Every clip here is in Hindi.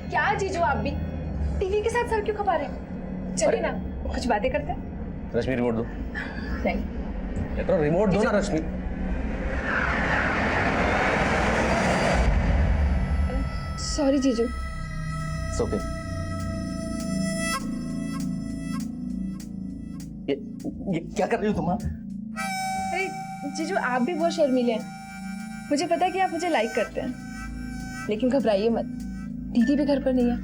क्या जीजू आप भी टीवी के साथ सर क्यों खपा रहे हैं? चलिए ना कुछ बातें करते हैं। रश्मि रिमोट दो। नहीं तो रिमोट दो ना रश्मि। सॉरी जीजू। ओके। ये क्या कर रही हो तुम? अरे जीजू आप भी बहुत शर्मीले हैं। मुझे पता है कि आप मुझे लाइक करते हैं, लेकिन घबराइए मत, दीदी भी घर पर नहीं है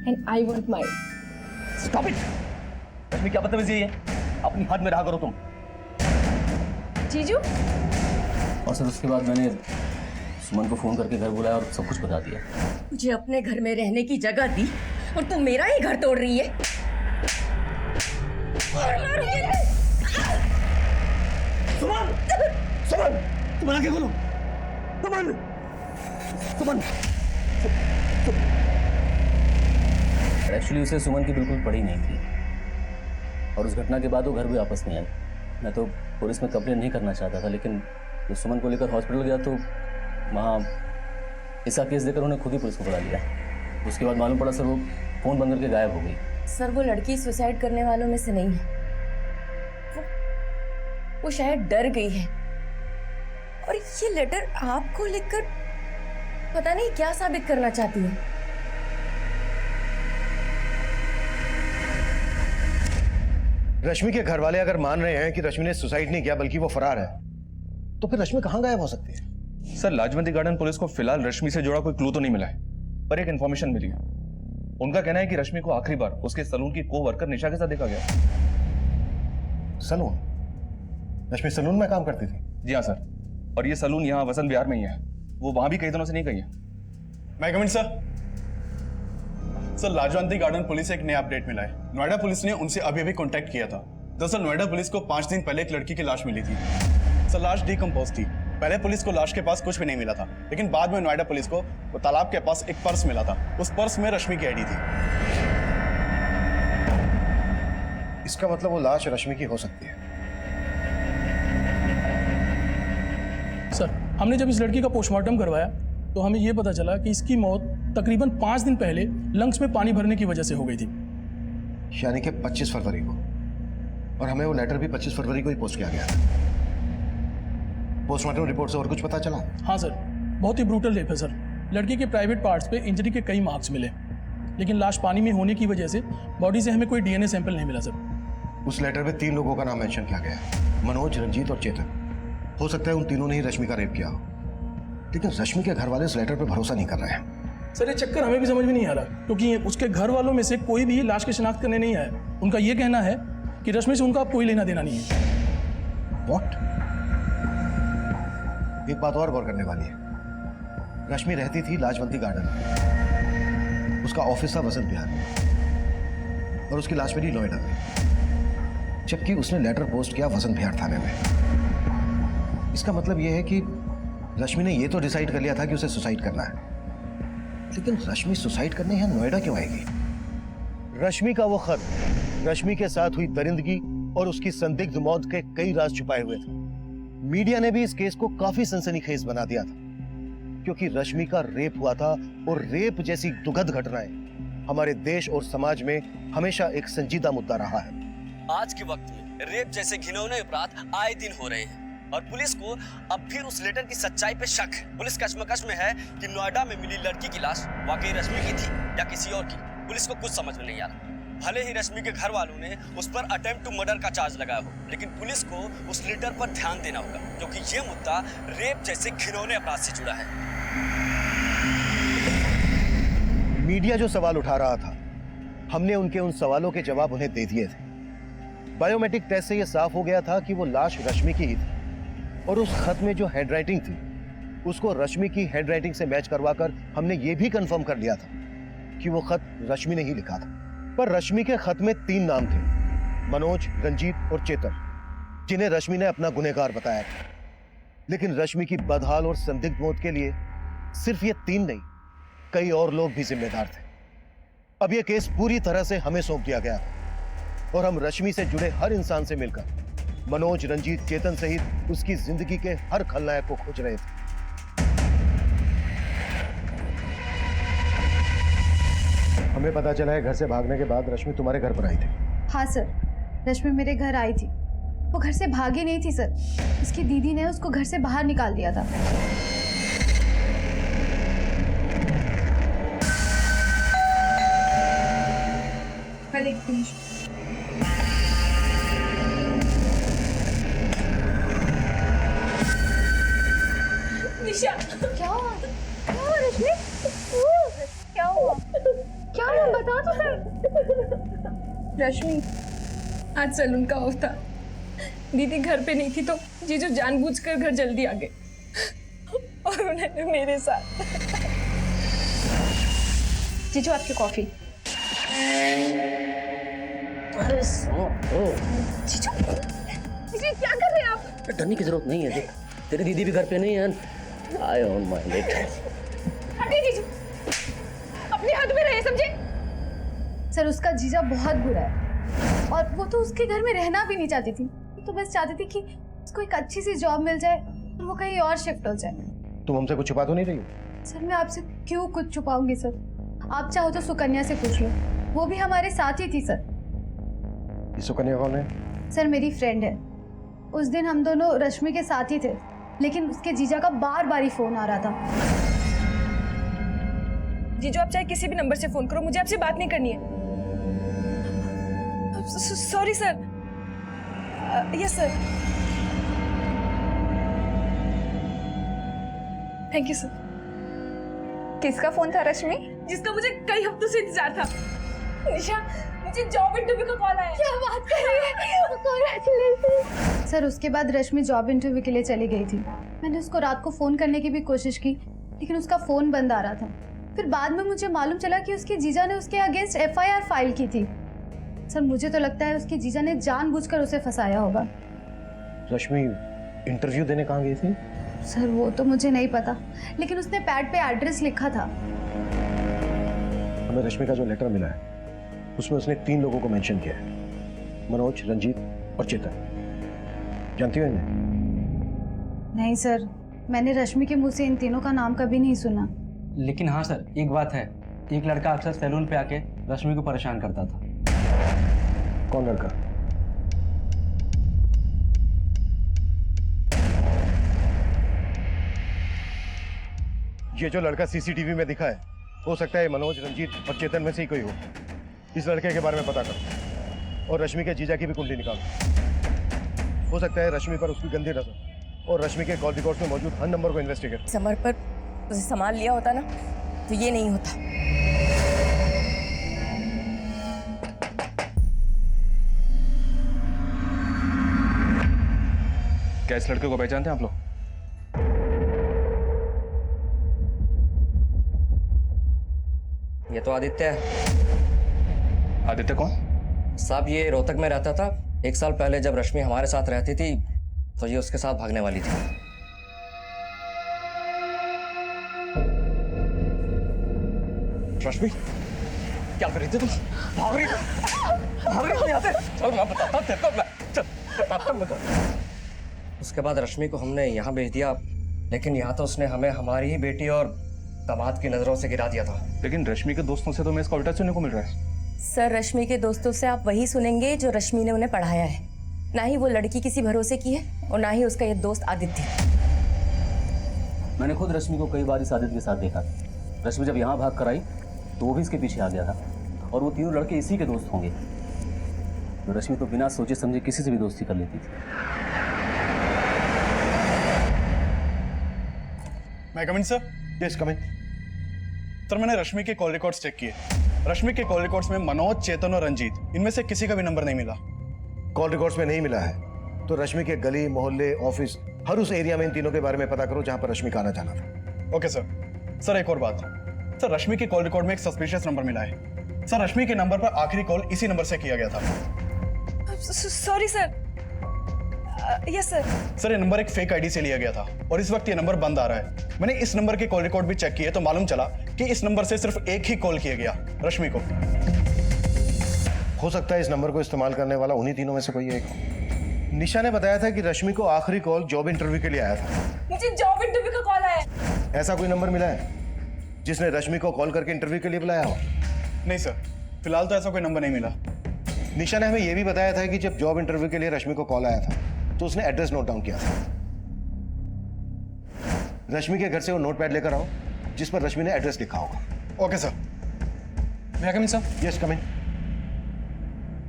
and I won't mind. Stop it. Rashmi क्या बदतमीजी है? अपनी हद में रहा करो तुम। जीजू और सर उसके बाद मैंने सुमन को फोन करके घर बुलाया और सब कुछ बता दिया। मुझे अपने घर में रहने की जगह दी और तुम मेरा ही घर तोड़ रही है। सुमन! सुमन! तुम आगे बोलो। सुमन! सुमन! एक्चुअली उसे सुमन की बिल्कुल पड़ी नहीं थी और उस घटना के बाद वो घर भी वापस नहीं आई। मैं तो पुलिस में कंप्लेन नहीं करना चाहता था, लेकिन जब सुमन को लेकर हॉस्पिटल गया तो वहाँ इसका केस देकर उन्होंने खुद ही पुलिस को बुला लिया। उसके बाद मालूम पड़ा सर वो फोन बंद करके गायब हो गई। सर वो लड़की सुसाइड करने वालों में से नहीं है। वो शायद डर गई है और ये लेटर आपको लिखकर पता नहीं क्या साबित करना चाहती है। रश्मि के घर वाले अगर मान रहे हैं कि रश्मि ने सुसाइड नहीं किया बल्कि वो फरार है, तो फिर रश्मि कहां गायब हो सकती है? सर लाजवंती गार्डन पुलिस को फिलहाल रश्मि से जुड़ा कोई क्लू तो नहीं मिला है, पर एक इन्फॉर्मेशन मिली है। उनका कहना है कि रश्मि को आखिरी बार उसके सलून की को वर्कर निशा के साथ देखा गया। सलून? रश्मि सलून में काम करती थी? जी हाँ सर, और ये सलून यहाँ वसंत विहार में ही है। वो वहां भी कई दिनों से नहीं गई है। मैं कमिंग सर। सर लाजवंती गार्डन पुलिस से एक नया अपडेट मिला है। नोएडा पुलिस ने उनसे अभी अभी कांटेक्ट किया था। दरअसल नोएडा पुलिस को 5 दिन पहले एक लड़की की लाश मिली थी। सर लाश डिकम्पोज थी। पहले पुलिस को लाश के पास कुछ भी नहीं मिला था, लेकिन बाद में नोएडा पुलिस को वो तालाब के पास एक पर्स मिला था। उस पर्स में रश्मि की आईडी थी। इसका मतलब वो लाश रश्मि की हो सकती है। सर हमने जब इस लड़की का पोस्टमार्टम करवाया तो हमें यह पता चला कि इसकी मौत तकरीबन 5 दिन पहले लंग्स में पानी भरने की वजह से हो गई थी। यानी कि 25 फरवरी को, और हमें वो लेटर भी 25 फरवरी को ही पोस्ट किया गया था। पोस्टमार्टम रिपोर्ट से और कुछ पता चला? हाँ सर, बहुत ही ब्रूटल रेप है सर। लड़की के प्राइवेट पार्ट्स पे इंजरी के कई मार्क्स मिले, लेकिन लाश पानी में होने की वजह से बॉडी से हमें कोई डीएनए सैंपल नहीं मिला सर। उस लेटर में 3 लोगों का नाम मेंशन किया गया, मनोज, रंजीत और चेतन। हो सकता है उन तीनों ने ही रश्मि का रेप किया हो, लेकिन रश्मि के घर वाले इस लेटर पे भरोसा नहीं कर रहे हैं। सर ये चक्कर हमें भी समझ में नहीं आ रहा, क्योंकि उसके घर वालों में से कोई भी लाश की शिनाख्त करने नहीं आया। उनका ये कहना है कि रश्मि से उनका कोई लेना देना नहीं है। What? एक बात और गौर करने वाली है। रश्मि रहती थी लाजवंती गार्डन में, उसका ऑफिस था वसंत विहार में, और उसकी लाश मिली नोएडा में, जबकि उसने लेटर पोस्ट किया वसंत विहार थाने में। इसका मतलब यह है कि रश्मि ने यह तो डिसाइड कर लिया था कि उसे सुसाइड करना है, लेकिन रश्मि सुसाइड करने यहाँ नोएडा क्यों आएगी? रश्मि का वो खत, रश्मि के साथ हुई दरिंदगी और उसकी संदिग्ध मौत के कई राज छुपाए हुए थे। मीडिया ने भी इस केस को काफी सनसनीखेज बना दिया था, क्योंकि रश्मि का रेप हुआ था, और रेप जैसी दुखद घटनाएं हमारे देश और समाज में हमेशा एक संजीदा मुद्दा रहा है। आज के वक्त में रेप जैसे घिनौने अपराध आए दिन हो रहे हैं और पुलिस को अब फिर उस लेटर की सच्चाई पे शक है। पुलिस कश्मकश में है कि नोएडा में मिली लड़की की लाश वाकई रश्मि की थी या किसी और की। पुलिस को कुछ समझ में नहीं आ रहा। भले ही रश्मि के घर वालों ने उस पर अटेम्प्ट टू मर्डर का चार्ज लगाया हो, लेकिन पुलिस को उस लेटर पर ध्यान देना होगा, क्योंकि ये मुद्दा रेप जैसे घिनौने अपराध से जुड़ा है। मीडिया जो सवाल उठा रहा था, हमने उनके उन सवालों के जवाब उन्हें दे दिए थे। बायोमेट्रिक टेस्ट से यह साफ हो गया था कि वो लाश रश्मि की ही थी, और उस खत में जो हैंडराइटिंग थी उसको रश्मि की हैंडराइटिंग से मैच करवाकर हमने ये भी कंफर्म कर लिया था कि वो खत रश्मि ने ही लिखा था। पर रश्मि के खत में 3 नाम थे, मनोज, रंजीत और चेतन, जिन्हें रश्मि ने अपना गुनहगार बताया था। लेकिन रश्मि की बदहाल और संदिग्ध मौत के लिए सिर्फ ये 3 नहीं, कई और लोग भी जिम्मेदार थे। अब यह केस पूरी तरह से हमें सौंप दिया गया था, और हम रश्मि से जुड़े हर इंसान से मिलकर मनोज, रंजीत, चेतन सहित उसकी जिंदगी के हर खलनायक को खोज रहे थे। हमें पता चला है घर से भागने के बाद रश्मि तुम्हारे घर पर आई थी। हाँ सर, रश्मि मेरे घर आई थी। वो घर से भागी नहीं थी सर, उसकी दीदी ने उसको घर से बाहर निकाल दिया था। मैं देखती हूँ। निशा, क्या हुआ? क्या हुआ रश्मि? क्या हुआ? क्या हुआ बता तो सर। रश्मि, आज सैलून का ऑफ था। दीदी घर पे नहीं थी तो जीजू जानबूझकर घर जल्दी आ गए और उन्होंने मेरे साथ। जीजू आपकी कॉफी। अरे जीजू, जीजू क्या कर रहे हैं आप? डरने की जरूरत नहीं है, देख तेरी दीदी भी घर पे नहीं है। I don't mind it. हटिए जीजू, अपने हद में रहे, समझे? सर उसका जीजा बहुत बुरा है और वो तो उसके घर में रहना भी नहीं चाहती थी। तो बस चाहती थी कि उसको एक अच्छी सी जॉब मिल जाए और वो कहीं और शिफ्ट हो जाए। तुम हमसे कुछ छुपा तो नहीं रही हो? सर मैं आपसे क्यों कुछ छुपाऊंगी सर? आप चाहो तो सुकन्या से पूछ लो, वो भी हमारे साथ ही थी सर। ये सुकन्या कौन है? सर मेरी फ्रेंड है। उस दिन हम दोनों रश्मि के साथ ही थे, लेकिन उसके जीजा का बार बार ही फोन आ रहा था। जीजू आप चाहे किसी भी नंबर से फोन करो, मुझे आपसे बात नहीं करनी है। Sorry sir. Yes sir. Thank you sir. किसका फोन था रश्मि? जिसका मुझे कई हफ्तों से इंतजार था। निशा, मुझे जॉब इंटरव्यू का कॉल आया। क्या बात कर रही है? कांग्रेचुलेशन। सर उसके बाद रश्मि जॉब इंटरव्यू के लिए चली गई थी। मैंने उसको रात को फोन करने की भी कोशिश की, लेकिन उसका फोन बंद आ रहा था। फिर बाद में मुझे मालूम चला कि उसके जीजा ने उसके अगेंस्ट FIR फाइल की थी। सर मुझे तो लगता है उसके जीजा ने जानबूझकर उसे फंसाया होगा। रश्मि इंटरव्यू देने कहाँ गई थी? सर वो तो मुझे नहीं पता, लेकिन उसने पैड पे एड्रेस लिखा था। हमें रश्मि का जो लेटर मिला है उसमें उसने 3 लोगों को मेंशन किया है, मनोज, रंजीत और चेतन। जानती हो इन्हें? नहीं सर, मैंने रश्मि के मुंह से इन तीनों का नाम कभी नहीं सुना। लेकिन हाँ सर, एक बात है, एक लड़का अक्सर सैलून पे आके रश्मि को परेशान करता था। कौन लड़का? ये जो लड़का CCTV में दिखा है, हो सकता है मनोज, रंजीत और चेतन में से ही कोई हो। इस लड़के के बारे में पता करो और रश्मि के जीजा की भी कुंडली निकालो। हो सकता है रश्मि पर उसकी गंदी नजर और रश्मि के कॉल रिकॉर्ड्स में मौजूद हर नंबर को इन्वेस्टिगेट। समर पर उसे संभाल लिया होता ना तो ये नहीं होता। क्या इस लड़के को पहचानते हैं आप लोग? ये तो आदित्य है। आदित्य कौन? साहब ये रोहतक में रहता था। 1 साल पहले जब रश्मि हमारे साथ रहती थी तो ये उसके साथ भागने वाली थी। रश्मि क्या कर रही थी तुम? भाग रही थी यहाँ से? चल मैं बताता हूँ तेरे को, चल बताता हूँ बता। उसके बाद रश्मि को हमने यहाँ भेज दिया, लेकिन यहाँ तो उसने हमें हमारी ही बेटी और दामाद की नजरों से गिरा दिया था। लेकिन रश्मि के दोस्तों से तो मैं इसका उल्टा सुनने को मिल रहा है। सर रश्मि के दोस्तों से आप वही सुनेंगे जो रश्मि ने उन्हें पढ़ाया है। ना ही वो लड़की किसी भरोसे की है और ना ही उसका ये दोस्त आदित्य। मैंने खुद रश्मि को कई बार इस आदित्य के साथ देखा। रश्मि जब यहाँ भाग कर आई तो वो भी इसके पीछे आ गया था और वो तीनों लड़के इसी के दोस्त होंगे। रश्मि तो बिना सोचे समझे किसी से भी दोस्ती कर लेती थी। मैं कम इन सर? यस कम इन। सर मैंने रश्मि के कॉल रिकॉर्ड्स चेक किए। रश्मि के कॉल रिकॉर्ड्स में मनोज, चेतन और रंजीत इनमें से किसी का भी नंबर नहीं मिला। कॉल रिकॉर्ड्स में नहीं मिला है तो रश्मि के गली, मोहल्ले, ऑफिस, हर उस एरिया में इन तीनों के बारे में पता करो जहां पर रश्मि का आना जाना था। Okay sir. सर एक और बात, सर रश्मि के कॉल रिकॉर्ड में एक सस्पिशियस नंबर मिला है। सर रश्मि के नंबर पर आखिरी कॉल इसी नंबर से किया गया था। Sorry sir. Yes sir. Sir ये नंबर एक फेक आईडी से लिया गया था और इस वक्त ये नंबर बंद आ रहा है। मैंने इस नंबर के कॉल रिकॉर्ड भी चेक किए तो मालूम चला कि इस नंबर से सिर्फ एक ही कॉल किया गया, रश्मि को। हो सकता है इस नंबर को इस्तेमाल करने वाला उन्हीं तीनों में से कोई एक। निशा ने बताया था कि रश्मि को आखिरी कॉल जॉब इंटरव्यू के लिए आया था। मुझे जॉब इंटरव्यू का कॉल आया। ऐसा कोई नंबर मिला है जिसने रश्मि को कॉल करके इंटरव्यू के लिए बुलाया हो? नहीं सर, फिलहाल तो ऐसा कोई नंबर नहीं मिला। निशा ने हमें यह भी बताया था कि जब जॉब इंटरव्यू के लिए रश्मि को कॉल आया था तो उसने एड्रेस नोट डाउन किया था। रश्मि के घर से वो नोटपैड लेकर आओ जिस पर रश्मि ने एड्रेस लिखा होगा। Okay sir. मैं कम इन सर? यस कम इन।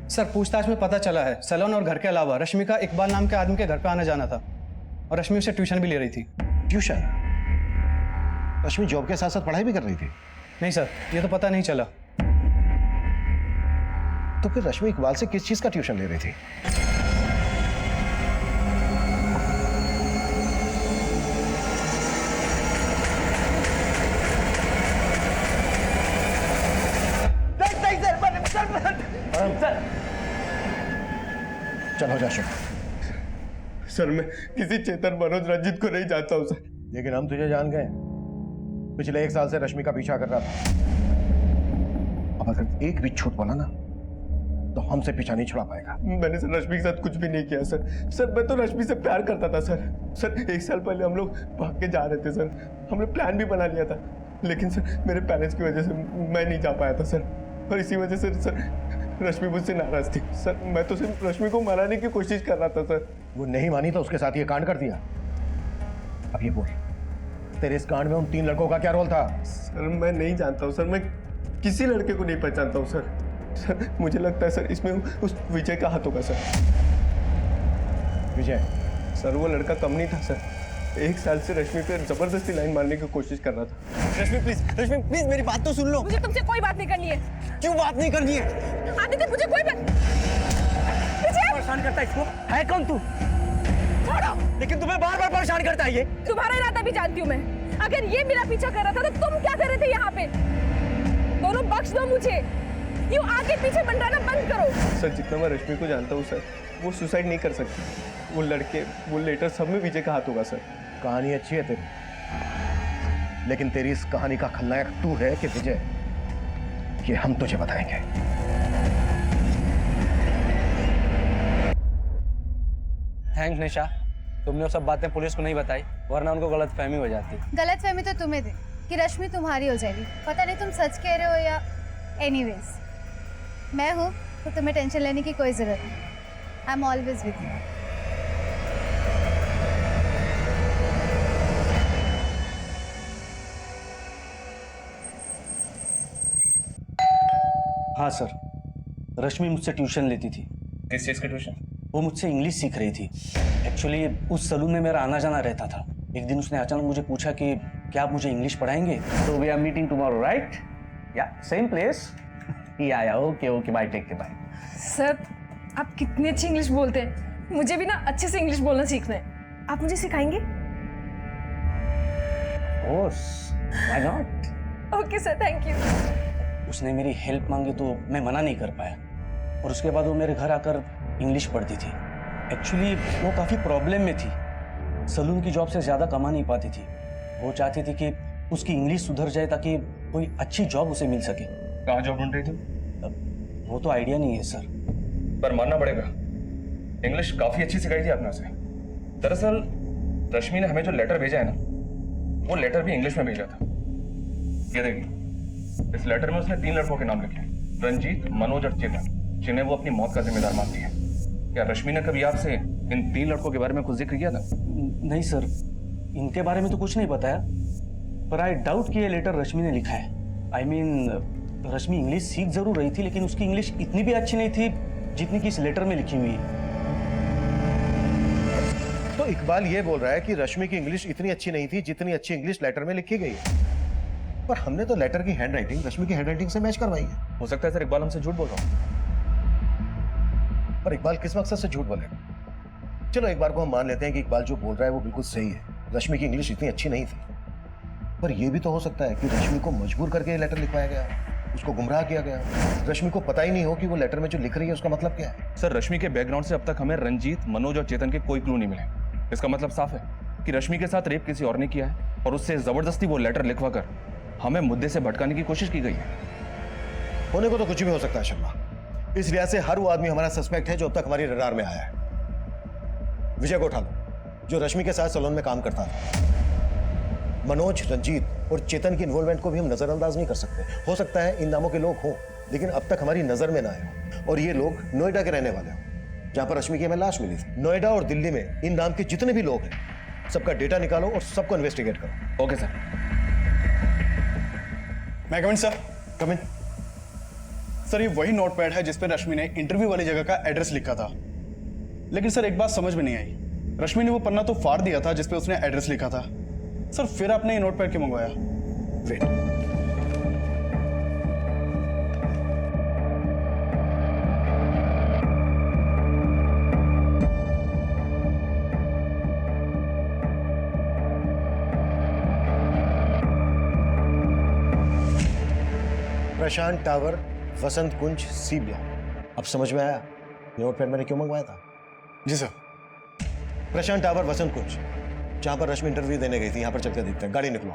सर पूछताछ में पता चला है सैलून और घर के अलावा रश्मि का इकबाल नाम के आदमी के घर पे आना जाना था और रश्मि उससे ट्यूशन भी ले रही थी। ट्यूशन? रश्मि जॉब के साथ साथ पढ़ाई भी कर रही थी? नहीं सर, ये तो पता नहीं चला। तो फिर रश्मि इकबाल से किस चीज का ट्यूशन ले रही थी? चलो जा शुभ। सर मैं किसी चेतन, मनोज, रंजीत को नहीं जानता हूँ सर। लेकिन हम तुझे जान गए। पिछले 1 साल से रश्मि का पीछा कर रहा था। अब अगर एक भी झूठ बोला ना तो हमसे पीछा नहीं छुड़ा पाएगा। मैंने सर रश्मि के साथ कुछ भी नहीं किया सर। सर मैं तो रश्मि से प्यार करता था सर। सर 1 साल पहले हम लोग भाग के जा रहे थे सर। हमने प्लान भी बना लिया था, लेकिन सर मेरे पेरेंट्स की वजह से मैं नहीं जा पाया था सर। और इसी वजह से सर रश्मि मुझसे नाराज थी सर। मैं तो सिर्फ रश्मि को मनाने की कोशिश कर रहा था सर। वो नहीं मानी तो उसके साथ ये कांड कर दिया। अब ये बोल, तेरे इस कांड में उन 3 लड़कों का क्या रोल था? सर मैं नहीं जानता हूँ सर। मैं किसी लड़के को नहीं पहचानता हूँ सर। सर मुझे लगता है सर इसमें उस विजय का हाथ होगा सर। विजय? सर वो लड़का कम नहीं था सर। 1 साल से रश्मि पे जबरदस्ती लाइन मारने की कोशिश कर रहा था। रश्मि प्लीज मेरी बात तो सुन लो। मुझे तुमसे कोई बात नहीं करनी है। क्यों बात नहीं करनी है? आदित्य मुझे कोई बात परेशान करता है इसको। है कौन तू? छोड़ो। लेकिन तुम्हें बार बार परेशान करता है ये। तुम्हारा इरादा भी जानती हूँ मैं। अगर ये मेरा पीछा कर रहा था तो तुम क्या कर रहे थे यहाँ पे? दोनों बख्श दो मुझे। यूं आगे पीछे मंडराना बंद करो। सर जितना मैं रश्मि को जानता हूँ सर, वो सुसाइड नहीं कर सकती। वो लड़के, वो लेटर, सब में विजय का हाथ होगा सर। कहानी अच्छी है तेरी, लेकिन तेरी इस कहानी का खलनायक तू है कि विजय? ये हम तुझे बताएंगे। थैंक्स निशा, तुमने वो सब बातें पुलिस को नहीं बताई, वरना उनको गलतफहमी हो जाती। गलतफहमी तो तुम्हें थी कि रश्मि तुम्हारी हो जाएगी। पता नहीं तुम सच कह रहे हो या एनीवेज, मैं हूँ तो तुम्हें टेंशन लेने की कोई जरूरत नहीं। I am always with you. हाँ सर, रश्मि मुझसे ट्यूशन लेती थी। किस चीज का ट्यूशन? वो मुझसे इंग्लिश सीख रही थी। एक्चुअली उस सलून में मेरा आना जाना रहता था। एक दिन उसने अचानक मुझे पूछा कि क्या आप मुझे इंग्लिश पढ़ाएंगे? So we are meeting tomorrow, right? Yeah, same place. Yeah, okay, bye, take care, bye. Sir आप कितनी अच्छी इंग्लिश बोलते हैं। मुझे भी ना अच्छे से इंग्लिश बोलना सीखना है। आप मुझे सिखाएंगे? Of course, why not? Okay sir, thank you. उसने मेरी हेल्प मांगी तो मैं मना नहीं कर पाया, और उसके बाद वो मेरे घर आकर इंग्लिश पढ़ती थी। एक्चुअली वो काफ़ी प्रॉब्लम में थी। सलून की जॉब से ज़्यादा कमा नहीं पाती थी। वो चाहती थी कि उसकी इंग्लिश सुधर जाए ताकि कोई अच्छी जॉब उसे मिल सके। कहाँ जॉब ढूंढ रही थी? वो तो आइडिया नहीं है सर। पर मानना पड़ेगा, इंग्लिश काफी अच्छी सिखाई थी आपने उसे। दरअसल रश्मि ने हमें जो लेटर भेजा है ना, वो लेटर भी इंग्लिश में भेजा था। ये देखिए, इस लेटर में उसने 3 लड़कों के नाम लिखे, रंजीत, मनोज और चेतन, जिन्हें वो अपनी मौत का जिम्मेदार मानती है। क्या रश्मि ने कभी आपसे इन 3 लड़कों के बारे में कुछ जिक्र किया था? नहीं सर, इनके बारे में तो कुछ नहीं बताया, पर आई डाउट कि ये लेटर रश्मि ने लिखा है। आई मीन रश्मि इंग्लिश सीख जरूर रही थी, लेकिन उसकी इंग्लिश इतनी भी अच्छी नहीं थी जितनी कि इस लेटर में लिखी हुई है। तो इकबाल ये बोल रहा है कि रश्मि की इंग्लिश इतनी अच्छी नहीं थी जितनी अच्छी इंग्लिश लेटर में लिखी गई है। पर हमने तो लेटर की हैंडराइटिंग रश्मि की हैंडराइटिंग से मैच करवाई है। हो सकता है सर इकबाल हमसे झूठ बोल रहा हूँ। पर इकबाल किस मकसद से झूठ बोलेगा? चलो एक बार को हम मान लेते हैं कि इकबाल जो बोल रहा है वो बिल्कुल सही है, रश्मि की इंग्लिश इतनी अच्छी नहीं थी। पर यह भी तो हो सकता है कि रश्मि को मजबूर करके ये लेटर लिखवाया गया, उसको गुमराह किया गया। रश्मि को पता ही नहीं हो कि वो लेटर में जो लिख रही है उसका मतलब क्या है। सर रश्मि के बैकग्राउंड से अब तक हमें रंजीत, मनोज और चेतन के कोई क्लू नहीं मिले। इसका मतलब साफ है कि रश्मि के साथ रेप किसी और ने किया है और उससे जबरदस्ती वो लेटर लिखवा कर हमें मुद्दे से भटकाने की कोशिश की गई है। होने को तो कुछ भी हो सकता है शर्मा। इस लिहाज से हर वो आदमी हमारा सस्पेक्ट है जो अब तक हमारी रडार में आया है। विजय को उठा लो, जो रश्मि के साथ सलून में काम करता था। मनोज, रंजीत और चेतन की इन्वॉल्वमेंट को भी हम नजरअंदाज नहीं कर सकते। हो सकता है इन नामों के लोग हों, लेकिन अब तक हमारी नजर में ना आए हों। और ये लोग नोएडा के रहने वाले हों, जहां पर रश्मि की हमें लाश मिली थी। नोएडा और दिल्ली में इन नाम के जितने भी लोग हैं, सबका डेटा निकालो और सबको इन्वेस्टिगेट करो। Okay sir. मैं कमिंग सर? कम इन। सर ये वही नोटपैड है जिस पर रश्मि ने इंटरव्यू वाली जगह का एड्रेस लिखा था। लेकिन सर एक बात समझ में नहीं आई, रश्मि ने वो पन्ना तो फाड़ दिया था जिस पे उसने एड्रेस लिखा था। सर फिर आपने ये नोटपैड क्यों मंगवाया? वेट, प्रशांत टावर, वसंत कुंज, सी ब्लॉक। अब समझ में आया नोटपैड मैंने क्यों मंगवाया था? जी सर। प्रशांत टावर, वसंत कुंज, जहां पर रश्मि इंटरव्यू देने गई थी। यहां पर चलते देखते हैं। गाड़ी निकलो।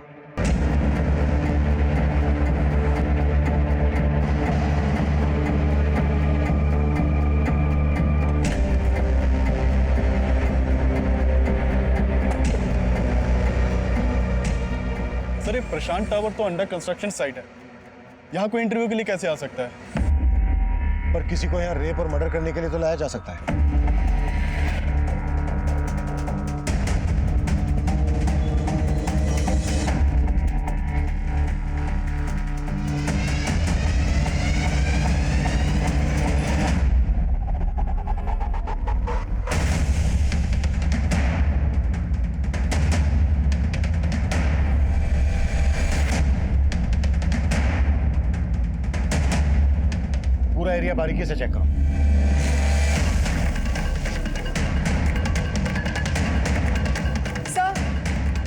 सर ये प्रशांत टावर तो अंडर कंस्ट्रक्शन साइट है, यहाँ कोई इंटरव्यू के लिए कैसे आ सकता है? पर किसी को यहाँ रेप और मर्डर करने के लिए तो लाया जा सकता है। पूरा एरिया बारीकी से चेक करो। Sir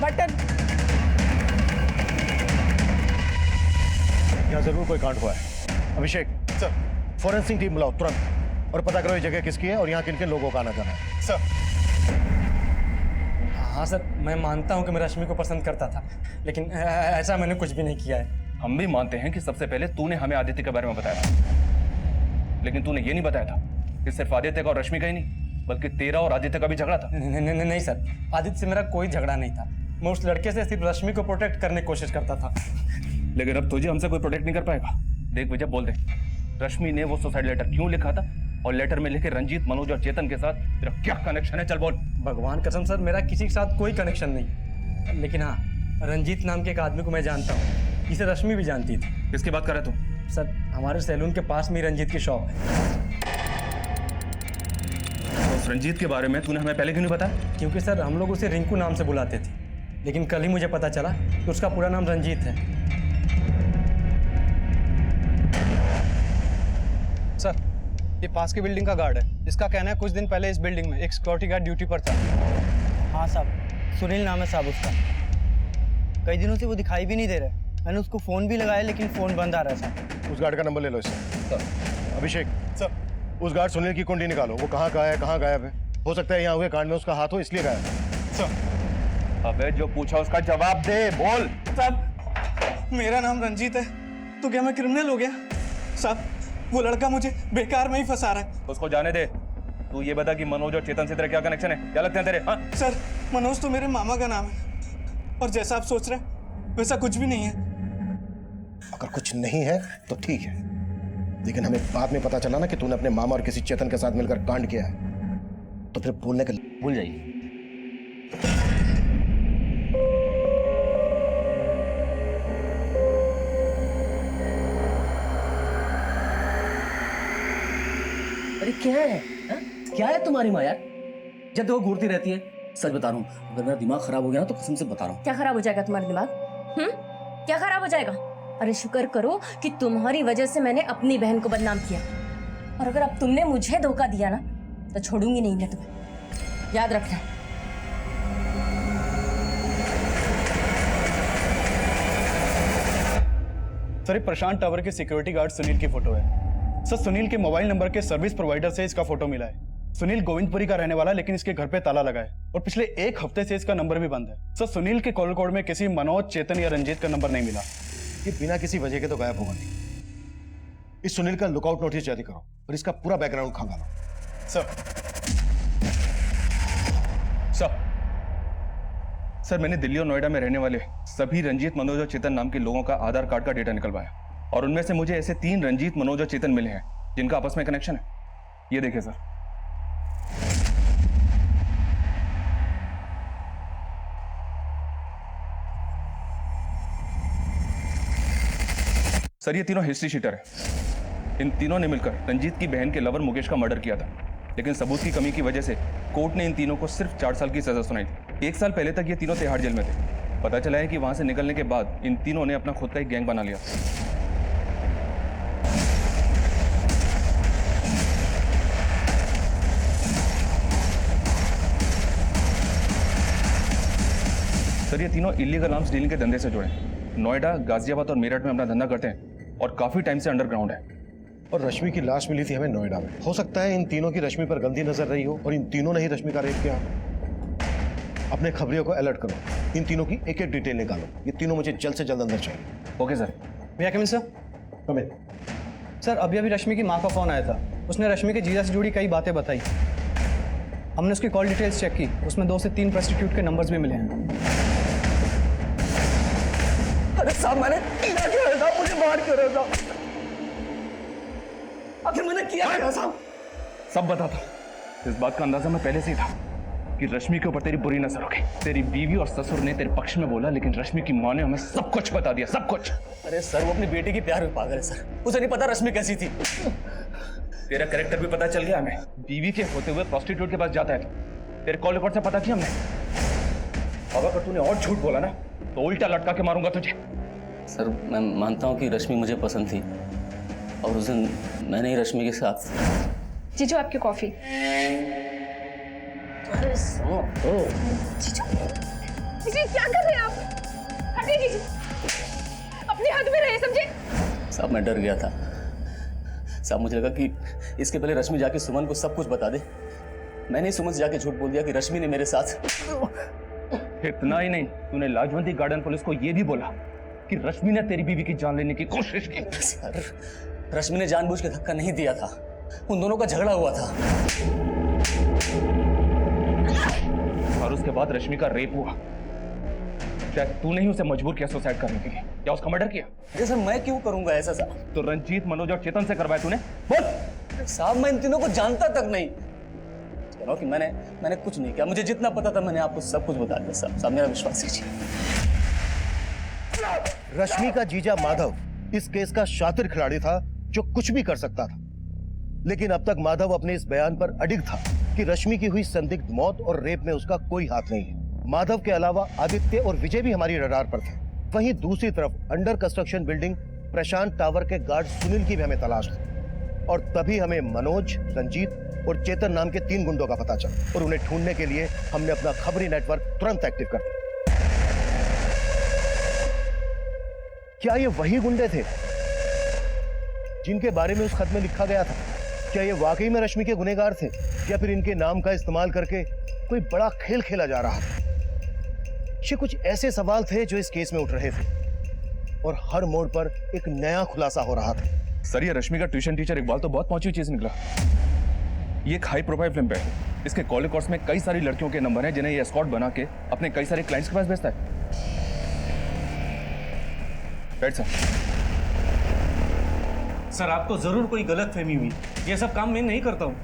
button. यहाँ जरूर कोई कांड हुआ है। अभिषेक सर। फॉरेंसिक टीम बुलाओ तुरंत और पता करो ये जगह किसकी है और यहाँ किन किन लोगों का आना जाना है। सर। हाँ सर, मैं मानता हूँ कि मैं रश्मि को पसंद करता था, लेकिन ऐसा मैंने कुछ भी नहीं किया है। हम भी मानते हैं कि सबसे पहले तूने हमें आदित्य के बारे में बताया था, लेकिन तूने ये नहीं बताया था कि सिर्फ आदित्य का और रश्मि का ही नहीं, बल्कि तेरा और आदित्य का भी झगड़ा था। नहीं सर, आदित्य से मेरा कोई झगड़ा नहीं था। मैं उस लड़के से सिर्फ रश्मि को प्रोटेक्ट करने की कोशिश करता था। लेकिन अब तुझे हमसे कोई प्रोटेक्ट नहीं कर पाएगा। देख विजय, बोल दे, रश्मि ने वो सुसाइड लेटर क्यों लिखा था और लेटर में लिखे रंजीत, मनोज और चेतन के साथ तेरा क्या कनेक्शन है? चल बोल। भगवान कसम सर, मेरा किसी के साथ कोई कनेक्शन नहीं, लेकिन हाँ, रंजीत नाम के एक आदमी को मैं जानता हूँ, जिसे रश्मि भी जानती थी। किसकी बात कर रहा है तू? सर, हमारे सैलून के पास में ही रंजीत की शॉप है। तो उस रंजीत के बारे में तूने हमें पहले क्यों नहीं बताया? क्योंकि सर हम लोग उसे रिंकू नाम से बुलाते थे, लेकिन कल ही मुझे पता चला कि उसका पूरा नाम रंजीत है। सर, ये पास की बिल्डिंग का गार्ड है। इसका कहना है कुछ दिन पहले इस बिल्डिंग में एक सिक्योरिटी गार्ड ड्यूटी पर था। हाँ साहब, सुनील नाम है साहब उसका। कई दिनों से वो दिखाई भी नहीं दे रहा। मैंने उसको फ़ोन भी लगाया लेकिन फ़ोन बंद आ रहा है साहब। उस गार्ड का नंबर ले लो इससे। अभिषेक सर। उस गार्ड सुनील की कुंडली निकालो। वो कहाँ का है, कहाँ गायब है? हो सकता है यहाँ हुए कांड में उसका हाथ हो, इसलिए गायब है। सर। अबे जो पूछा उसका जवाब दे, बोल। साहब, मेरा नाम रंजीत है, तो क्या मैं क्रिमिनल हो गया? साहब, वो लड़का मुझे बेकार में ही फंसा रहा है। उसको जाने दे। तू ये बता कि मनोज और चेतन से तेरा क्या कनेक्शन है? क्या लगते हैं तेरे? हाँ? सर, मनोज तो मेरे मामा का नाम है, और जैसा आप सोच रहे हैं वैसा कुछ भी नहीं है। अगर कुछ नहीं है तो ठीक है, लेकिन हमें बाद में पता चला ना कि तूने अपने मामा और किसी चेतन के साथ मिलकर कांड किया है, तो फिर बोलने का भूल जाइए। अरे क्या है हा? क्या है तुम्हारी माँ यार? जब देखो घूरती रहती है। सच बता रहा हूँ, अगर मेरा दिमाग खराब हो गया ना तो कसम से बता रहा हूँ। क्या खराब हो जाएगा तुम्हारा दिमाग? क्या खराब हो जाएगा? अरे शुक्र करो कि तुम्हारी वजह से मैंने अपनी बहन को बदनाम किया, और अगर अब तुमने मुझे धोखा दिया ना तो छोड़ूंगी नहीं मैं तुम्हें, याद रखना। सर, प्रशांत टावर के सिक्योरिटी गार्ड सुनील की फोटो है। सर, सुनील के मोबाइल नंबर के सर्विस प्रोवाइडर से इसका फोटो मिला है। सुनील गोविंदपुरी का रहने वाला, लेकिन इसके घर पे ताला लगा है और पिछले एक हफ्ते से इसका नंबर भी बंद है। सर, सुनील के कॉल कोड में किसी मनोज, चेतन या रंजीत का नंबर नहीं मिला। ये बिना किसी वजह के तो गायब होगा नहीं। इस सुनील का लुकआउट नोटिस जारी करो और इसका पूरा बैकग्राउंड खंगालो। सर। सर मैंने दिल्ली और नोएडा में रहने वाले सभी रंजीत, मनोज और चेतन नाम के लोगों का आधार कार्ड का डेटा निकलवाया और उनमें से मुझे ऐसे 3 रंजीत, मनोज और चेतन मिले हैं जिनका आपस में कनेक्शन है। ये देखिए सर। सर ये तीनों हिस्ट्री शीटर हैं। इन तीनों ने मिलकर रंजीत की बहन के लवर मुकेश का मर्डर किया था, लेकिन सबूत की कमी की वजह से कोर्ट ने इन तीनों को सिर्फ 4 साल की सजा सुनाई थी। 1 साल पहले तक ये तीनों तिहाड़ जेल में थे। पता चला है कि वहां से निकलने के बाद इन तीनों ने अपना खुद का एक गैंग बना लिया। सर ये तीनों इलीगल आर्म्स डीलिंग के धंधे से जुड़े हैं। नोएडा, गाजियाबाद और मेरठ में अपना धंधा करते हैं और काफी टाइम से अंडरग्राउंड है। और रश्मि की लाश मिली थी हमें नोएडा में। हो सकता है इन तीनों की रश्मि पर गंदी नजर रही हो और इन तीनों ने ही रश्मि का रेप किया। अपने खबरियों को अलर्ट करो, इन तीनों की एक एक डिटेल निकालो। ये तीनों मुझे जल्द से जल्द अंदर चाहिए। Okay sir. भैया कमिन सर। कमिन। सर अभी रश्मि की माँ का फ़ोन आया था। उसने रश्मि के जीजा से जुड़ी कई बातें बताई। हमने उसकी कॉल डिटेल्स चेक की, उसमें 2 से 3 प्रोस्टिट्यूट के नंबर्स भी मिले हैं। अरे साहब मैंने किया क्या है साहब? मुझे मार क्यों रहे हो साहब? आखिर मैंने किया क्या साहब? सब बता था। इस बात का अंदाजा मैं पहले से ही था कि रश्मि के ऊपर तेरी बुरी नजर होगी। तेरी बीवी और ससुर ने तेरे पक्ष में बोला, लेकिन रश्मि की माँ ने हमें सब कुछ बता दिया, सब कुछ। अरे सर वो अपनी बेटी की प्यार में पागल है सर, उसे नहीं पता रश्मि कैसी थी। तेरा कैरेक्टर भी पता चल गया हमें। बीवी के होते हुए प्रोस्टिट्यूट के पास जाता है। तेरे कॉल रिकॉर्ड से पता किया हमने। अब अगर तूने और झूठ बोला ना तो उल्टा लटका के मारूंगा तुझे। सर मैं मानता हूँ कि रश्मि मुझे पसंद थी और उस दिन मैंने ही रश्मि के साथ। जीजू आपकी कॉफी। जीजू क्या कर रहे हैं आप? हटिए जीजू, अपनी हद में रहे, समझे? साहब मैं डर गया था साहब, मुझे लगा कि इसके पहले रश्मि जाके सुमन को सब कुछ बता दे। मैंने सुमन से जाके झूठ बोल दिया कि रश्मि ने मेरे साथ। इतना ही नहीं, तूने लाजवंती गार्डन पुलिस को यह भी बोला कि रश्मि ने तेरी बीवी की जान लेने की कोशिश की। सर रश्मि ने जानबूझ के धक्का नहीं दिया था, उन दोनों का झगड़ा हुआ था और उसके बाद रश्मि का रेप हुआ। शायद तूने ही उसे मजबूर किया सुसाइड करने के लिए, या उसका मर्डर किया। अरे सर मैं क्यों करूंगा ऐसा साहब? तो रंजीत, मनोज और चेतन से करवाया तूने? बोल। साहब मैं इन तीनों को जानता तक नहीं। कह रहा हूं कि मैंने कुछ नहीं किया। मुझे जितना पता था मैंने आपको सब कुछ बता दिया साहब, मेरा विश्वास कीजिए। रश्मि का जीजा माधव इस केस का शातिर खिलाड़ी था जो कुछ भी कर सकता था, लेकिन अब तक माधव अपने इस बयान पर अडिग था कि रश्मि की हुई संदिग्ध मौत और रेप में उसका कोई हाथ नहीं है। माधव के अलावा आदित्य और विजय भी हमारी रडार पर थे। वहीं दूसरी तरफ अंडर कंस्ट्रक्शन बिल्डिंग प्रशांत टावर के गार्ड सुनील की भी हमें तलाश थी और तभी हमें मनोज, रंजीत और चेतन नाम के 3 गुंडों का पता चला और उन्हें ढूंढने के लिए हमने अपना खबरी नेटवर्क तुरंत एक्टिव कर दिया। क्या ये वही गुंडे थे जिनके बारे में उस खत में लिखा गया था? क्या ये वाकई में रश्मि के गुनहगार थे या फिर इनके नाम का इस्तेमाल करके कोई बड़ा खेल खेला जा रहा था? ये कुछ ऐसे सवाल थे जो इस केस में उठ रहे थे और हर मोड़ पर एक नया खुलासा हो रहा था। सर ये रश्मि का ट्यूशन टीचर इकबाल तो बहुत पहुंची चीज निकला। ये एक हाई प्रोफाइल फिल्म पे है। इसके कॉल रिकॉर्ड्स में कई सारी लड़कियों के नंबर हैं जिन्हें ये एस्कॉर्ट बना के अपने कई सारे क्लाइंट्स के पास भेजता है। बैठ सर आपको जरूर कोई गलतफहमी हुई। ये सब काम मैं नहीं करता हूँ।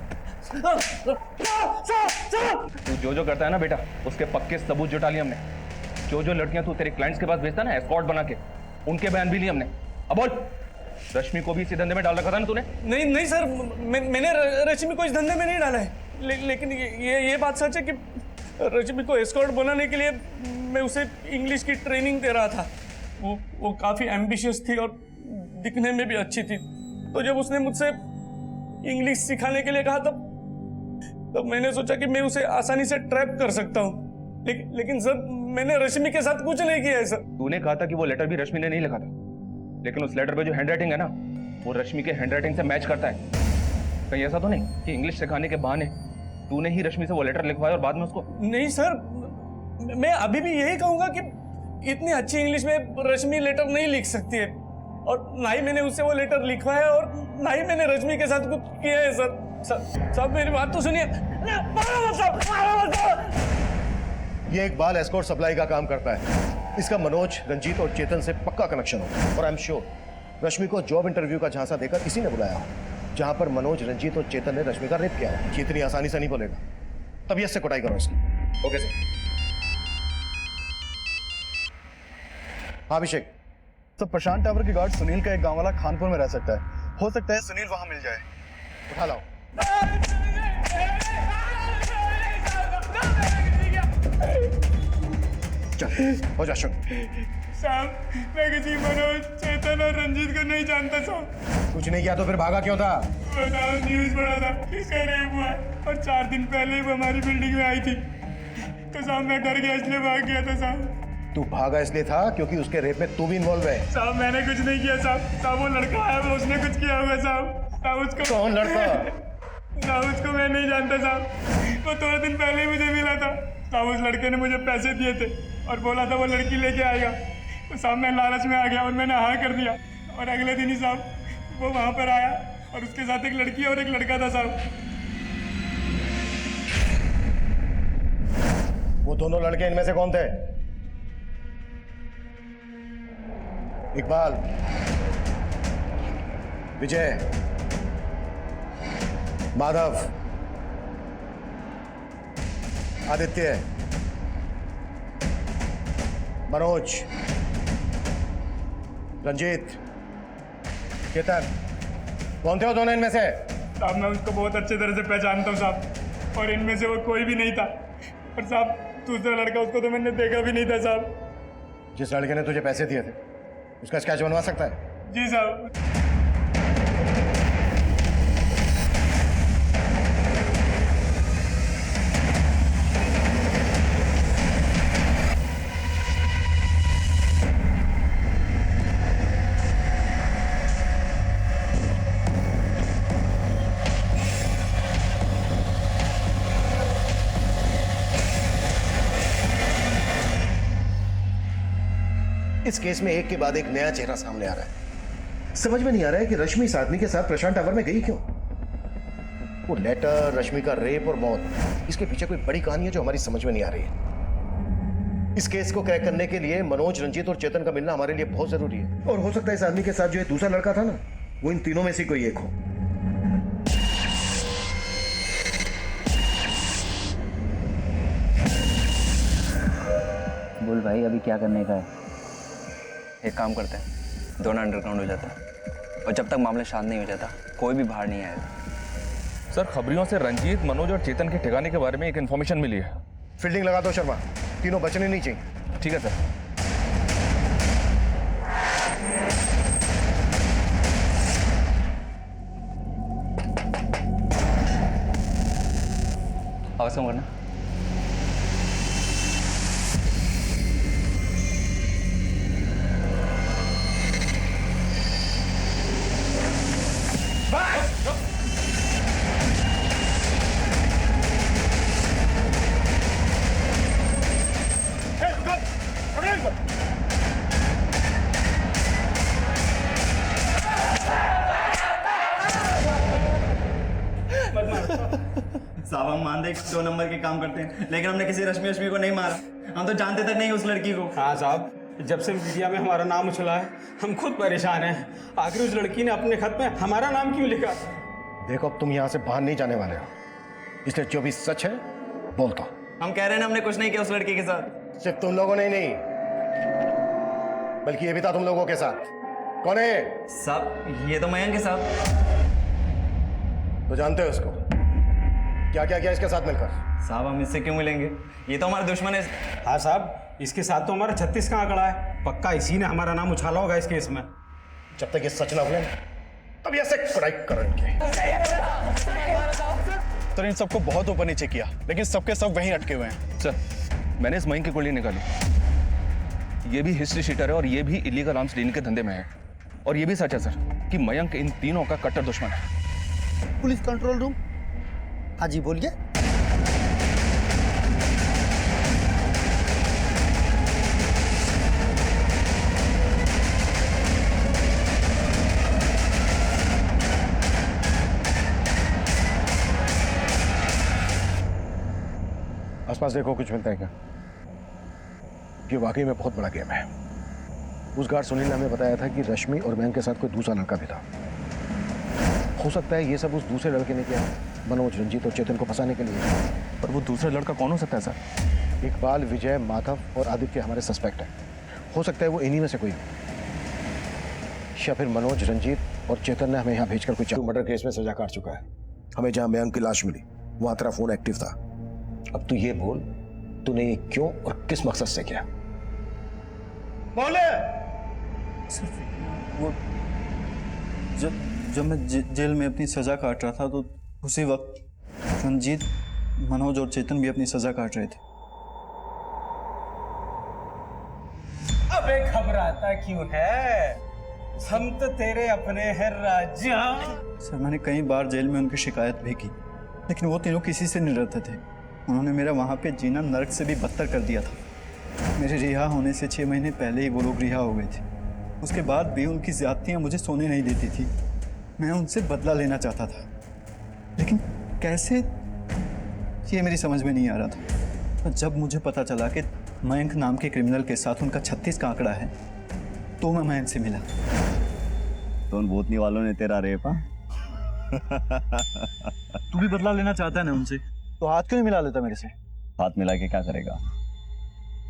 तू जो करता है ना बेटा, उसके पक्के सबूत जुटा लिए हमने। जो लड़कियां तू तेरे क्लाइंट्स के पास भेजता है ना एस्कॉर्ट बना के, उनके बयान भी लिए हमने। अब बोल, रश्मि को भी इसी धंधे में डाल रखा था ना तूने? नहीं सर, मैंने रश्मि को इस धंधे में नहीं डाला है। लेकिन ये बात सच है कि रश्मि को एस्कॉर्ट बनाने के लिए मैं उसे इंग्लिश की ट्रेनिंग दे रहा था। वो काफ़ी एम्बिशियस थी और दिखने में भी अच्छी थी। तो जब उसने मुझसे इंग्लिश सिखाने के लिए कहा तब मैंने सोचा कि मैं उसे आसानी से ट्रैप कर सकता हूँ। लेकिन सर मैंने रश्मि के साथ कुछ नहीं किया है सर। तूने कहा था कि वो लेटर भी रश्मि ने नहीं लिखा था, लेकिन उस लेटर पे जो हैंडराइटिंग है ना वो रश्मि के हैंडराइटिंग से मैच करता है। कहीं ऐसा तो नहीं कि इंग्लिश सिखाने के बहाने तूने ही रश्मि से वो लेटर लिखवाया और बाद में उसको? नहीं सर, मैं अभी भी यही कहूंगा कि इतनी अच्छी इंग्लिश में रश्मि लेटर नहीं लिख सकती है और ना ही मैंने उससे वो लेटर लिखवाया और ना ही मैंने रश्मि के साथ कुछ किया है सर। साहब मेरी बात तो सुनिए। ये इकबाल एस्कॉर्ट सप्लाई का काम करता है। इसका मनोज, रंजीत और चेतन से पक्का कनेक्शन होगा और आई एम श्योर रश्मि को जॉब इंटरव्यू का झांसा देकर इसी ने बुलाया हो, जहां पर मनोज, रंजीत और चेतन ने रश्मि का रेप किया हो। ये इतनी आसानी से नहीं बोलेगा, तभी इससे कुटाई करो इसकी। Okay sir. हाँ अभिषेक, सर प्रशांत टावर के गार्ड सुनील का एक गांव वाला खानपुर में रह सकता है। हो सकता है सुनील वहां मिल जाए। उठा लाओ। चल हो जा शुरू। साहब मैं किसी मनोज, चेतन और रंजीत को नहीं जानता साहब। कुछ नहीं किया तो फिर भागा क्यों था? वो साहब न्यूज पढ़ा था इसका रेप हुआ है और 4 दिन पहले ही वो हमारी बिल्डिंग में आई थी, तो साहब मैं डर गया इसलिए भाग गया था साहब। तू भागा इसलिए था क्योंकि उसके रेप में तू भी इन्वॉल्व है। साहब मैंने कुछ नहीं किया साहब, वो लड़का है वो उसने कुछ किया होगा साहब। उसको कौन लड़का? साहब उसको मैं नहीं जानता साहब, वो थोड़े दिन पहले ही मुझे मिला था साहब। उस लड़के ने मुझे पैसे दिए थे और बोला था वो लड़की लेके आएगा, तो साहब मैं लालच में आ गया और मैंने हाँ कर दिया और अगले दिन ही साहब वो वहाँ पर आया और उसके साथ एक लड़की और एक लड़का था साहब। वो दोनों लड़के इनमें से कौन थे? इकबाल, विजय, माधव, आदित्य, मनोज, रंजीत, चेतन, कौन थे वो दोनों इनमें से? साहब मैं उसको बहुत अच्छे तरह से पहचानता हूँ साहब, और इनमें से वो कोई भी नहीं था। और साहब दूसरा लड़का उसको तो मैंने देखा भी नहीं था साहब। जिस लड़के ने तुझे पैसे दिए थे उसका स्केच बनवा सकता है? जी साहब। इस केस में एक के बाद एक नया चेहरा सामने आ रहा है। समझ में नहीं आ रहा है कि रश्मि इस आदमी के साथ प्रशांत टावर में गई क्यों। वो लेटर, रश्मि का रेप और मौत, इसके पीछे कोई बड़ी कहानी है जो हमारी समझ में नहीं आ रही है। इस केस को क्रैक करने के लिए मनोज, रंजीत और चेतन का मिलना हमारे लिए बहुत जरूरी है। और हो सकता है इस आदमी के साथ जो दूसरा लड़का था ना, वो इन तीनों में से कोई एक हो। बोल भाई, अभी क्या करने का है? एक काम करते हैं, दोनों अंडरग्राउंड हो जाता है और जब तक मामला शांत नहीं हो जाता कोई भी बाहर नहीं आएगा। सर खबरियों से रंजीत, मनोज और चेतन के ठिकाने के बारे में एक इन्फॉर्मेशन मिली है। फील्डिंग लगा दो शर्मा, तीनों बचने नहीं चाहिए। ठीक है सर। आवाज कम करना। साहब हम मानते हैं 2 नंबर के काम करते हैं, लेकिन हमने किसी रश्मि को नहीं मारा। हम तो जानते तक नहीं उस लड़की को। हाँ साहब, जब से मीडिया में हमारा नाम उछला है हम खुद परेशान हैं। आखिर उस लड़की ने अपने खत में हमारा नाम क्यों लिखा? देखो अब तुम यहाँ से बाहर नहीं जाने वाले हो, इसलिए जो भी सच है बोल दो। हम कह रहे हैं हमने कुछ नहीं किया उस लड़की के साथ। सिर्फ तुम लोगों ने ही नहीं, बल्कि ये भी था तुम लोगों के साथ। कौन है? साहब ये तो मयंक है साहब। तो जानते हो उसको? क्या क्या किया इसके साथ मिलकर? साहब हम इससे क्यों मिलेंगे, ये तो हमारा दुश्मन है। हाँ साहब, इसके साथ तो हमारा 36 का आंकड़ा है। पक्का इसी ने हमारा नाम उछाला होगा इस केस में। जब तक ये सच ना हुए तब ऐसे कुटाई करेंगे। तो इन सबको बहुत ऊपर नीचे किया, लेकिन सबके सब वहीं अटके हुए हैं। सर मैंने इस मयंक की गोली निकाली। ये भी हिस्ट्री शीटर है और ये भी इलीगल आर्म्स डीलिंग के धंधे में है। और ये भी सच है सर कि मयंक इन तीनों का कट्टर दुश्मन है। Police control room. हाँ जी बोलिए। आसपास देखो कुछ मिलता है क्या? ये वाकई में बहुत बड़ा गेम है। उस गार्ड सुनील ने हमें बताया था कि रश्मि और मयंक के साथ कोई दूसरा लड़का भी था। हो सकता है ये सब उस दूसरे लड़के ने किया, मनोज, रंजीत और चेतन को फंसाने के लिए। पर वो दूसरा लड़का कौन हो सकता है सर? इकबाल, विजय, माधव और आदित्य हमारे सस्पेक्ट हैं। हो सकता है वो इन्हीं में से कोई, या फिर मनोज, रंजीत और चेतन ने हमें यहाँ भेजकर कोई मर्डर केस में सजा काट चुका है। हमें जहाँ मयंक की लाश मिली वहां तेरा फोन एक्टिव था। अब तू ये बोल, तूने ये क्यों और किस मकसद से किया? बोले। वो जब मैं जेल में अपनी सजा काट रहा था तो उसी वक्त रंजीत, मनोज और चेतन भी अपनी सजा काट रहे थे। अबे घबराता क्यों है? हम तो तेरे अपने हैं राजा। सर मैंने कई बार जेल में उनकी शिकायत भी की, लेकिन वो तीनों किसी से नहीं डरते थे। उन्होंने मेरा वहाँ पे जीना नर्क से भी बदतर कर दिया था। मेरे रिहा होने से 6 महीने पहले ही वो लोग रिहा हो गए थे। उसके बाद भी उनकी ज़्यादतियाँ मुझे सोने नहीं देती थी। मैं उनसे बदला लेना चाहता था, लेकिन कैसे, ये मेरी समझ में नहीं आ रहा था। और जब मुझे पता चला कि मयंक नाम के क्रिमिनल के साथ उनका 36 का आंकड़ा है, तो मैं मयंक से मिला। तो उन भूतनी वालों ने तेरा रेपा? तू भी बदला लेना चाहता है ना उनसे, तो हाथ क्यों नहीं मिला लेता मेरे से? हाथ मिला के क्या करेगा?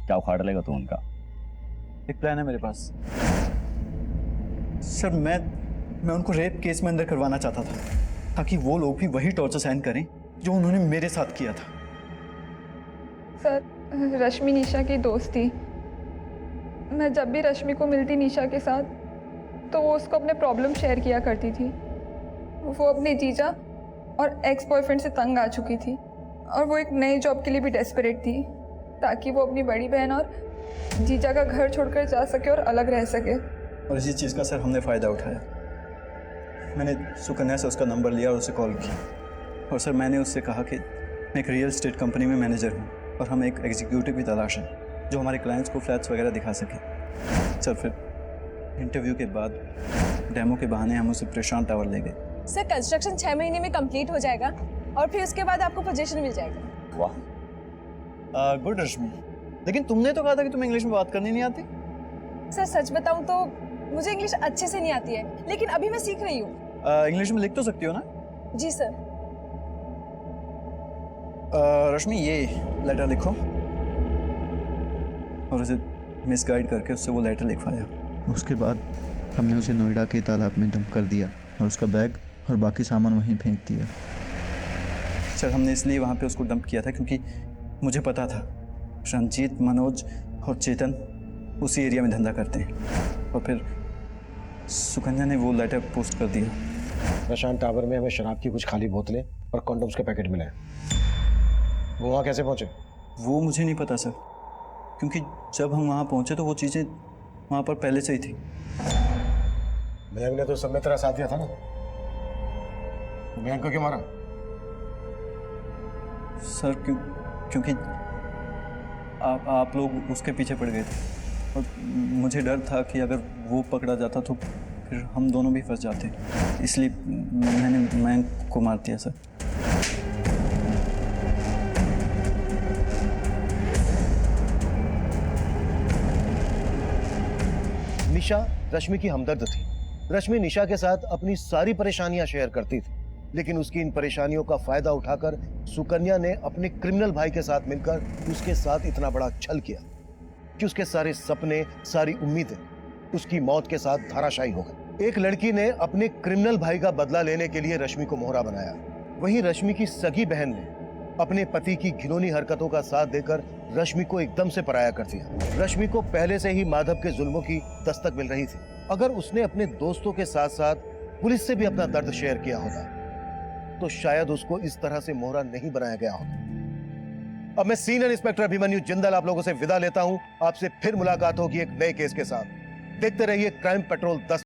क्या उखाड़ लेगा तू उनका? एक प्लान है मेरे पास। सर मैं उनको रेप केस में अंदर करवाना चाहता था, ताकि वो लोग भी वही टॉर्चर सहन करें जो उन्होंने मेरे साथ किया था। सर रश्मि निशा की दोस्त थी। मैं जब भी रश्मि को मिलती निशा के साथ, तो वो उसको अपने प्रॉब्लम शेयर किया करती थी। वो अपने जीजा और एक्स बॉयफ्रेंड से तंग आ चुकी थी, और वो एक नई जॉब के लिए भी डेस्परेट थी, ताकि वो अपनी बड़ी बहन और जीजा का घर छोड़कर जा सके और अलग रह सके। और इसी चीज़ का सर हमने फ़ायदा उठाया। मैंने सुकन्या से उसका नंबर लिया और उसे कॉल की, और सर मैंने उससे कहा कि मैं एक रियल एस्टेट कंपनी में मैनेजर हूँ और हमें एक एग्जीक्यूटिव की तलाश है जो हमारे क्लाइंट्स को फ्लैट्स वगैरह दिखा सके। सर फिर इंटरव्यू के बाद डेमो के बहाने हम उसे प्रशांत टावर ले गए। सर कंस्ट्रक्शन 6 महीने में कंप्लीट हो जाएगा और फिर उसके बाद आपको पोजीशन मिल जाएगा। वाह, गुड रश्मि, लेकिन तुमने तो कहा था कि तुम्हें इंग्लिश में बात करनी नहीं आती। सर सच बताऊं तो मुझे इंग्लिश अच्छे से नहीं आती है, लेकिन अभी मैं सीख रही हूँ। इंग्लिश में लिख तो सकती हो ना? जी सर। रश्मि ये लेटर लिखो, और उसे मिसगाइड करके उससे वो लेटर लिखवाया। उसके बाद हमने उसे नोएडा के तालाब में डंप कर दिया और उसका बैग और बाकी सामान वहीं फेंक दिया। सर हमने इसलिए वहाँ पे उसको डंप किया था क्योंकि मुझे पता था रंजीत, मनोज और चेतन उसी एरिया में धंधा करते हैं, और फिर सुकन्या ने वो लेटर पोस्ट कर दिया। प्रशांत टावर में हमें शराब की कुछ खाली बोतलें और कॉन्डोम्स के पैकेट मिले। वो वहाँ कैसे पहुँचे? वो मुझे नहीं पता सर, क्योंकि जब हम वहाँ पहुँचे तो वो चीज़ें वहाँ पर पहले से ही थी। मयंक ने तो सब में तेरा साथ दिया था ना, मयंक को क्यों मारा? सर क्योंकि आप लोग उसके पीछे पड़ गए थे, और मुझे डर था कि अगर वो पकड़ा जाता तो फिर हम दोनों भी फंस जाते, इसलिए मैंने मयंक को मार दिया सर। निशा रश्मि की हमदर्द थी। रश्मि निशा के साथ अपनी सारी परेशानियां शेयर करती थी, लेकिन उसकी इन परेशानियों का फायदा उठाकर सुकन्या ने अपने क्रिमिनल भाई के साथ मिलकर उसके साथ इतना बड़ा छल किया कि उसके सारे सपने, सारी उम्मीदें उसकी मौत के साथ धराशायी हो गई। एक लड़की ने अपने क्रिमिनल भाई का बदला लेने के लिए रश्मि को मोहरा बनाया, वहीं रश्मि की सगी बहन ने अपने पति की घिनौनी हरकतों का साथ देकर रश्मि को एकदम से पराया कर दिया। रश्मि को पहले से ही माधव के जुल्मों की दस्तक मिल रही थी। अगर उसने अपने दोस्तों के साथ साथ पुलिस से भी अपना दर्द शेयर किया होता तो शायद उसको इस तरह से मोहरा नहीं बनाया गया होता। अब मैं सीनियर इंस्पेक्टर अभिमन्यु जिंदल आप लोगों से विदा लेता हूं। आपसे फिर मुलाकात होगी एक नए केस के साथ। देखते रहिए क्राइम पेट्रोल 10।